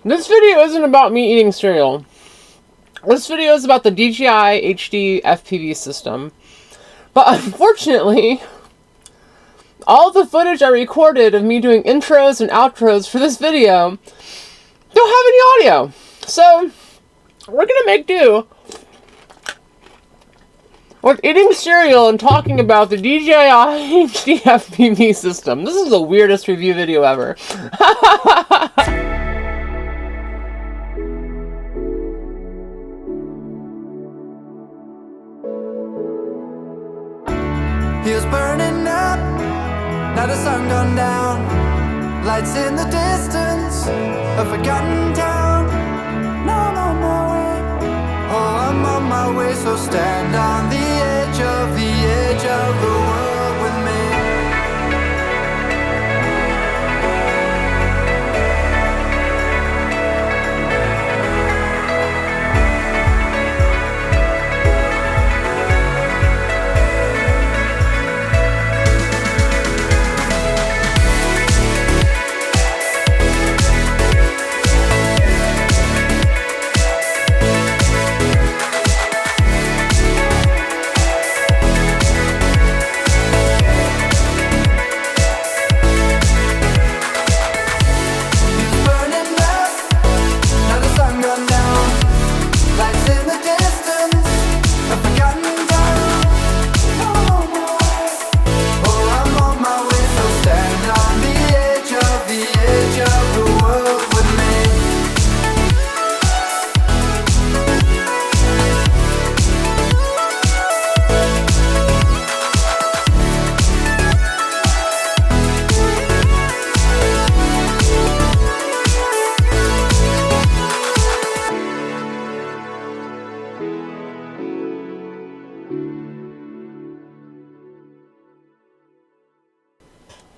This video isn't about me eating cereal. This video is about the DJI HD FPV system. But unfortunately, all the footage I recorded of me doing intros and outros for this video don't have any audio. So, we're gonna make do with eating cereal and talking about the DJI HD FPV system. This is the weirdest review video ever. He was burning up, now the sun gone down. Lights in the distance, a forgotten town. Now I'm on my way, oh I'm on my way. So stand on the edge of the world with me.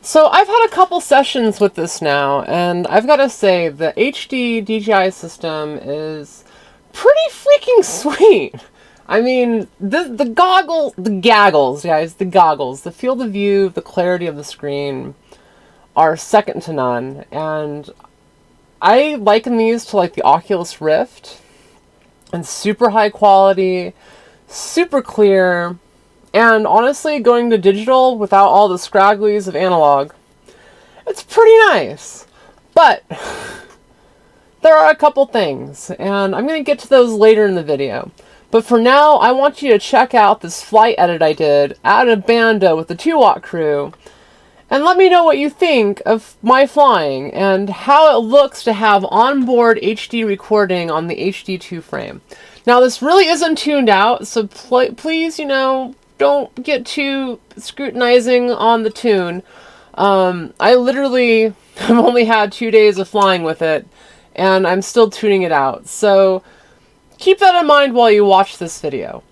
So I've had a couple sessions with this now, and I've got to say the HD DJI system is pretty freaking sweet. I mean, the goggles, guys, the goggles, the field of view, the clarity of the screen are second to none, and I liken these to like the Oculus Rift, and super high quality, super clear. And honestly, going to digital without all the scragglies of analog, it's pretty nice. But there are a couple things, and I'm going to get to those later in the video. But for now, I want you to check out this flight edit I did out of Bando with the 2-watt crew, and let me know what you think of my flying and how it looks to have onboard HD recording on the HD2 frame. Now, this really isn't tuned out, so please, don't get too scrutinizing on the tune. I literally have only had 2 days of flying with it, and I'm still tuning it out. So keep that in mind while you watch this video.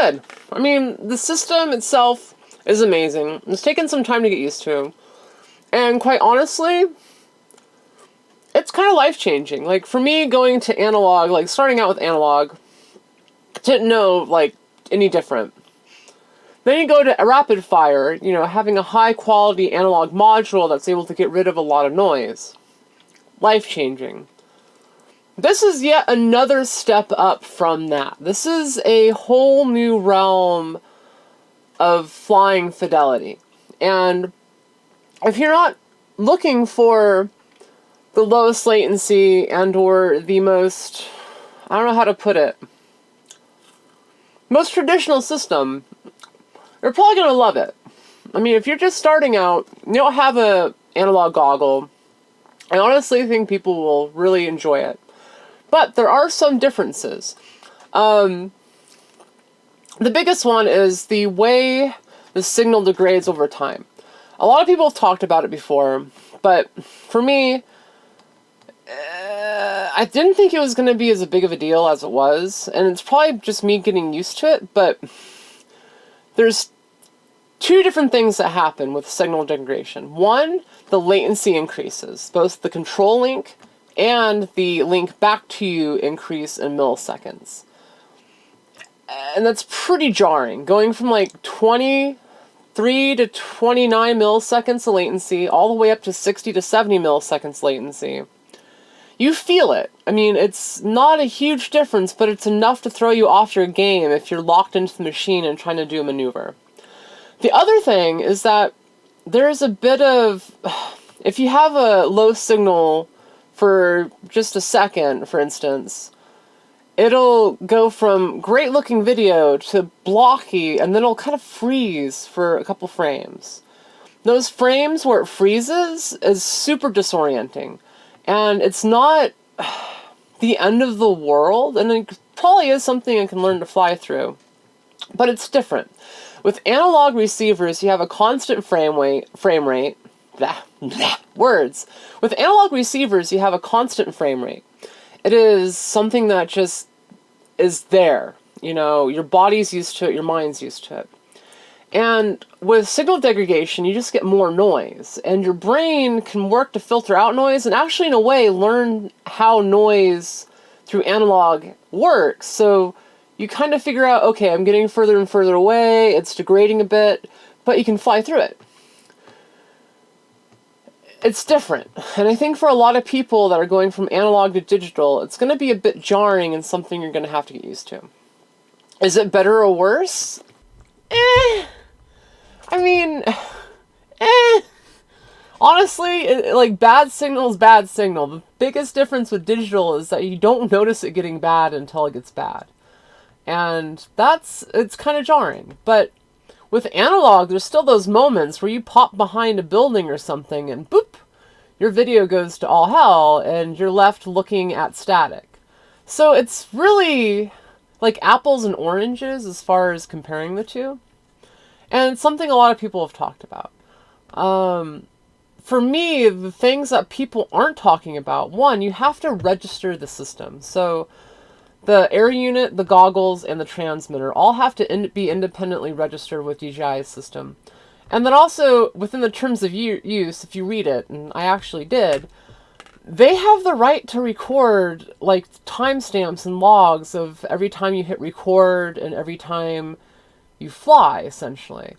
good. I mean, the system itself is amazing. It's taken some time to get used to. And quite honestly, it's kind of life-changing. Like, for me, going to analog, like, starting out with analog, didn't know, like, any different. Then you go to a rapid fire, you know, having a high-quality analog module that's able to get rid of a lot of noise. Life-changing. This is yet another step up from that. This is a whole new realm of flying fidelity. And if you're not looking for the lowest latency and or the most, I don't know how to put it, most traditional system, you're probably going to love it. I mean, if you're just starting out, you don't have a analog goggle, I honestly think people will really enjoy it. But there are some differences. The biggest one is the way the signal degrades over time. A lot of people have talked about it before, but for me, I didn't think it was going to be as big of a deal as it was, and it's probably just me getting used to it, but there's two different things that happen with signal degradation. One, the latency increases. Both the control link and the link back to you increase in milliseconds. And that's pretty jarring, going from like 23 to 29 milliseconds of latency all the way up to 60 to 70 milliseconds latency. You feel it. I mean, it's not a huge difference, but it's enough to throw you off your game if you're locked into the machine and trying to do a maneuver. The other thing is that there's a bit of, if you have a low signal for just a second, for instance, it'll go from great looking video to blocky, and then it'll kind of freeze for a couple frames. Those frames where it freezes is super disorienting. And it's not the end of the world, and it probably is something I can learn to fly through. But it's different. With analog receivers, you have a constant frame rate. Words. With analog receivers, you have a constant frame rate. It is something that just is there. You know, your body's used to it, your mind's used to it. And with signal degradation, you just get more noise. And your brain can work to filter out noise and actually, in a way, learn how noise through analog works. So you kind of figure out, okay, I'm getting further and further away, it's degrading a bit, but you can fly through it. It's different. And I think for a lot of people that are going from analog to digital, it's going to be a bit jarring and something you're going to have to get used to. Is it better or worse? I mean, honestly, like, bad signal is bad signal. The biggest difference with digital is that you don't notice it getting bad until it gets bad. And it's kind of jarring. But with analog, there's still those moments where you pop behind a building or something and boop, your video goes to all hell and you're left looking at static. So it's really like apples and oranges as far as comparing the two. And it's something a lot of people have talked about. For me, the things that people aren't talking about, one, you have to register the system. So the air unit, the goggles, and the transmitter all have to be independently registered with DJI's system. And then also, within the terms of use, if you read it, and I actually did, they have the right to record, like, timestamps and logs of every time you hit record and every time you fly, essentially.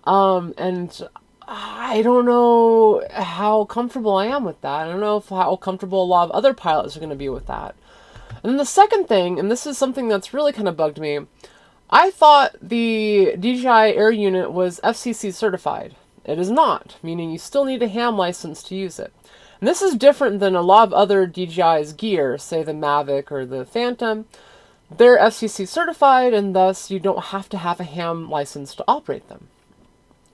And I don't know how comfortable I am with that. I don't know how comfortable a lot of other pilots are going to be with that. And then the second thing, and this is something that's really kind of bugged me, I thought the DJI Air unit was FCC certified. It is not, meaning you still need a ham license to use it. And this is different than a lot of other DJI's gear, say the Mavic or the Phantom. They're FCC certified, and thus you don't have to have a ham license to operate them.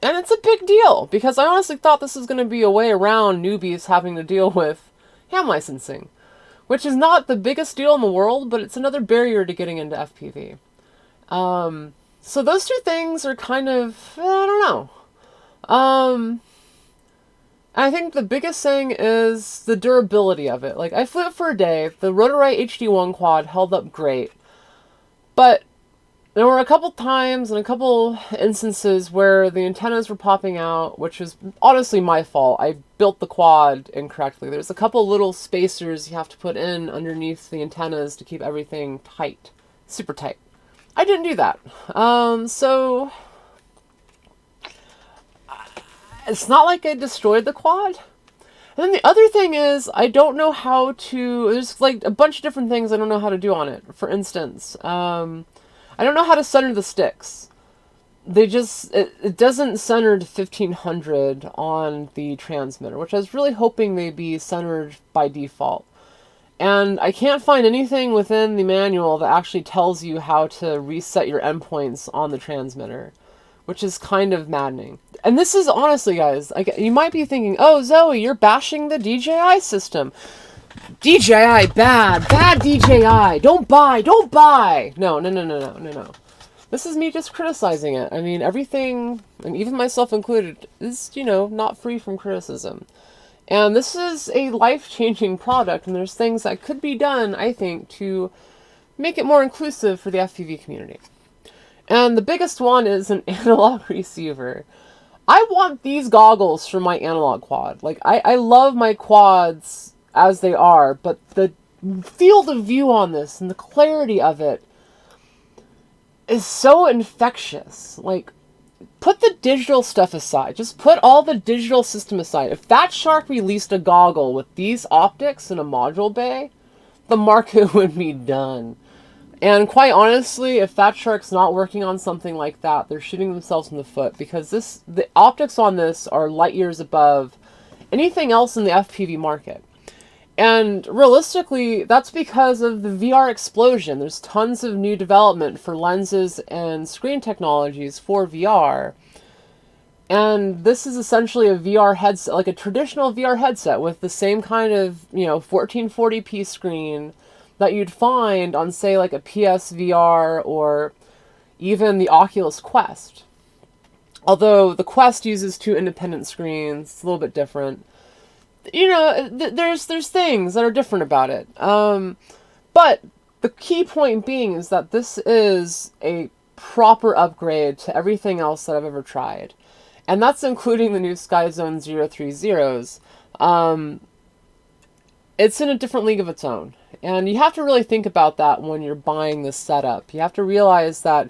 And it's a big deal, because I honestly thought this was going to be a way around newbies having to deal with ham licensing, which is not the biggest deal in the world, but it's another barrier to getting into FPV. So those two things are kind of, I don't know. I think the biggest thing is the durability of it. Like, I flew it for a day. The Rotorite HD1 quad held up great. But There were a couple times and a couple instances where the antennas were popping out, which was honestly my fault. I built the quad incorrectly. There's a couple little spacers you have to put in underneath the antennas to keep everything tight, super tight. I didn't do that. So it's not like I destroyed the quad. And then the other thing is, I don't know how to, there's like a bunch of different things I don't know how to do on it. For instance, I don't know how to center the sticks. They just, it doesn't center to 1500 on the transmitter, which I was really hoping they'd be centered by default. And I can't find anything within the manual that actually tells you how to reset your endpoints on the transmitter, which is kind of maddening. And this is honestly, guys, you might be thinking, oh, Zoe, you're bashing the DJI system. DJI, bad DJI, don't buy. No. This is me just criticizing it. I mean, everything, and even myself included, is, not free from criticism. And this is a life-changing product, and there's things that could be done, I think, to make it more inclusive for the FPV community. And the biggest one is an analog receiver. I want these goggles for my analog quad. Like, I love my quads as they are, but the field of view on this and the clarity of it is so infectious. Like, put the digital stuff aside. Just put all the digital system aside. If Fat Shark released a goggle with these optics in a module bay, the market would be done. And quite honestly, if Fat Shark's not working on something like that, they're shooting themselves in the foot, because the optics on this are light years above anything else in the FPV market. And realistically, that's because of the VR explosion. There's tons of new development for lenses and screen technologies for VR. And this is essentially a VR headset, like a traditional VR headset with the same kind of, 1440p screen that you'd find on, say, like a PSVR or even the Oculus Quest. Although the Quest uses 2 independent screens, it's a little bit different. There's things that are different about it. But the key point being is that this is a proper upgrade to everything else that I've ever tried. And that's including the new Skyzone 030s. It's in a different league of its own. And you have to really think about that when you're buying this setup. You have to realize that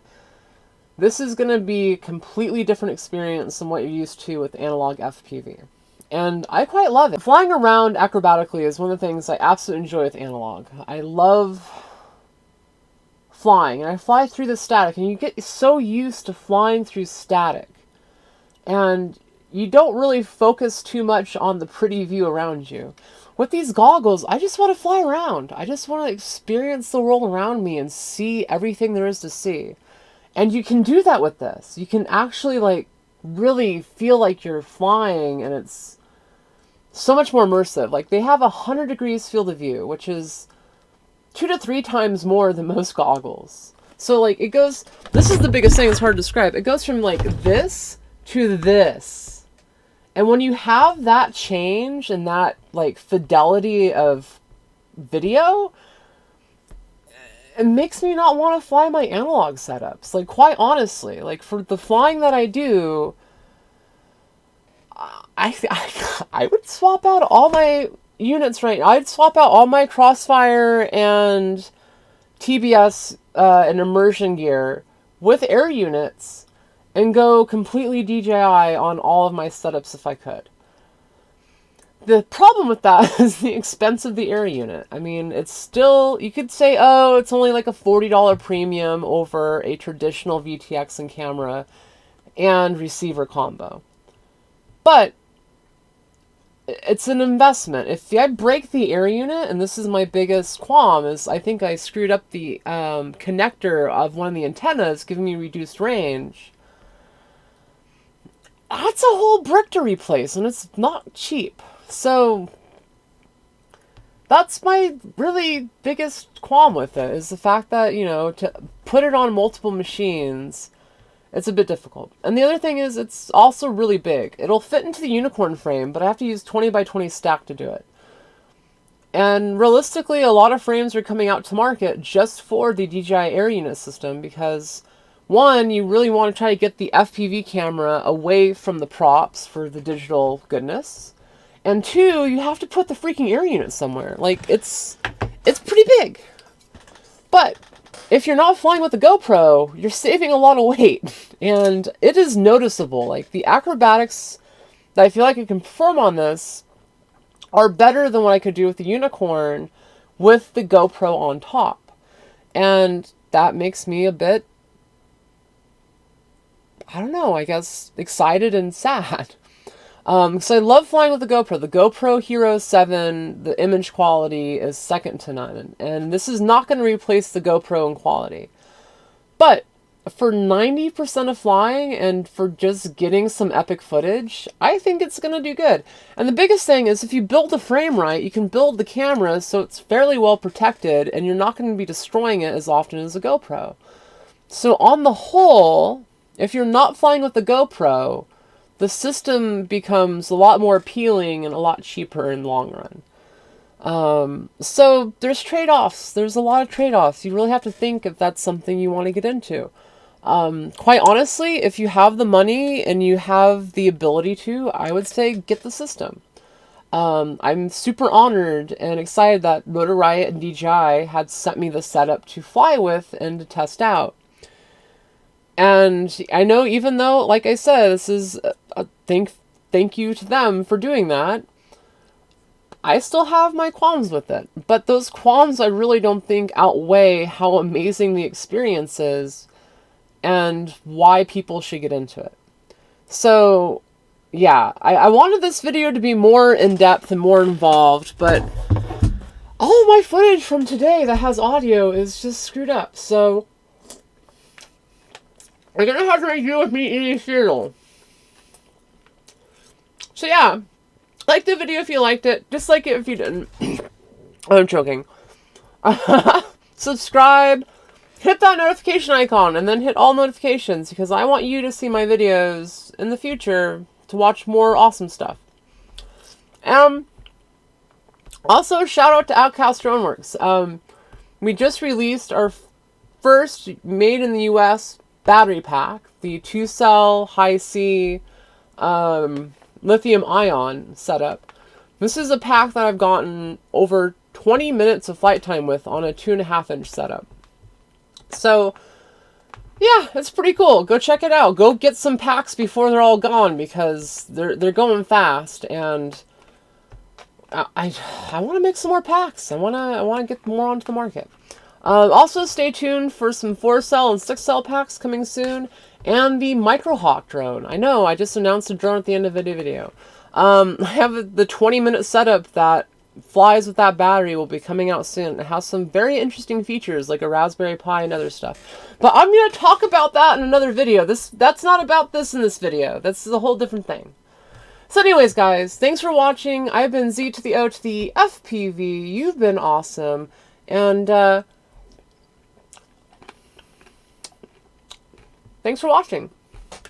this is going to be a completely different experience than what you're used to with analog FPV. And I quite love it. Flying around acrobatically is one of the things I absolutely enjoy with analog. I love flying, and I fly through the static, and you get so used to flying through static. And you don't really focus too much on the pretty view around you. With these goggles, I just want to fly around. I just want to experience the world around me and see everything there is to see. And you can do that with this. You can actually, really feel like you're flying, and it's so much more immersive. Like, they have 100 degrees field of view, which is 2 to 3 times more than most goggles. So, it goes, this is the biggest thing, it's hard to describe. It goes from, this to this. And when you have that change and that, fidelity of video, it makes me not want to fly my analog setups. Quite honestly, for the flying that I do, I would swap out all my units right now. I'd swap out all my Crossfire and TBS and immersion gear with air units and go completely DJI on all of my setups if I could. The problem with that is the expense of the air unit. I mean, it's still, you could say, oh, it's only like a $40 premium over a traditional VTX and camera and receiver combo. But it's an investment. If I break the air unit, and this is my biggest qualm, is I think I screwed up the connector of one of the antennas, giving me reduced range. That's a whole brick to replace, and it's not cheap. So that's my really biggest qualm with it, is the fact that, to put it on multiple machines, it's a bit difficult. And the other thing is, it's also really big. It'll fit into the unicorn frame, but I have to use 20 by 20 stack to do it. And realistically, a lot of frames are coming out to market just for the DJI Air unit system, because One, you really want to try to get the FPV camera away from the props for the digital goodness. And two, you have to put the freaking air unit somewhere. Like, it's pretty big. But if you're not flying with the GoPro, you're saving a lot of weight. And it is noticeable. Like, the acrobatics that I feel like I can perform on this are better than what I could do with the Unicorn with the GoPro on top. And that makes me a bit, I don't know, I guess excited and sad. So I love flying with the GoPro. The GoPro Hero 7, the image quality is second to none. And this is not going to replace the GoPro in quality. But for 90% of flying and for just getting some epic footage, I think it's going to do good. And the biggest thing is if you build the frame right, you can build the camera so it's fairly well protected and you're not going to be destroying it as often as a GoPro. So on the whole, if you're not flying with the GoPro, the system becomes a lot more appealing and a lot cheaper in the long run. So there's trade-offs. There's a lot of trade-offs. You really have to think if that's something you want to get into. Quite honestly, if you have the money and you have the ability to, I would say get the system. I'm super honored and excited that Motor Riot and DJI had sent me the setup to fly with and to test out. And I know, even though, like I said, this is a thank you to them for doing that, I still have my qualms with it. But those qualms I really don't think outweigh how amazing the experience is and why people should get into it. So, yeah, I wanted this video to be more in-depth and more involved, but all of my footage from today that has audio is just screwed up, so you're gonna have to make do with me eating cereal. So yeah, like the video if you liked it, dislike it if you didn't. I'm joking. Subscribe, hit that notification icon, and then hit all notifications, because I want you to see my videos in the future to watch more awesome stuff. Also, shout out to Outcast Droneworks. We just released our first made in the US battery pack, the 2-cell high-C lithium ion setup. This is a pack that I've gotten over 20 minutes of flight time with on a 2.5-inch setup. So yeah, it's pretty cool. Go check it out. Go get some packs before they're all gone, because they're going fast, and I want to make some more packs. I want to get more onto the market. Also, stay tuned for some 4-cell and 6-cell packs coming soon, and the Microhawk drone. I know, I just announced a drone at the end of the video. I have the 20-minute setup that flies with that battery will be coming out soon. It has some very interesting features, like a Raspberry Pi and other stuff. But I'm going to talk about that in another video. That's not about this in this video. That's a whole different thing. So anyways, guys, thanks for watching. I've been Z to the O to the FPV. You've been awesome. And, thanks for watching.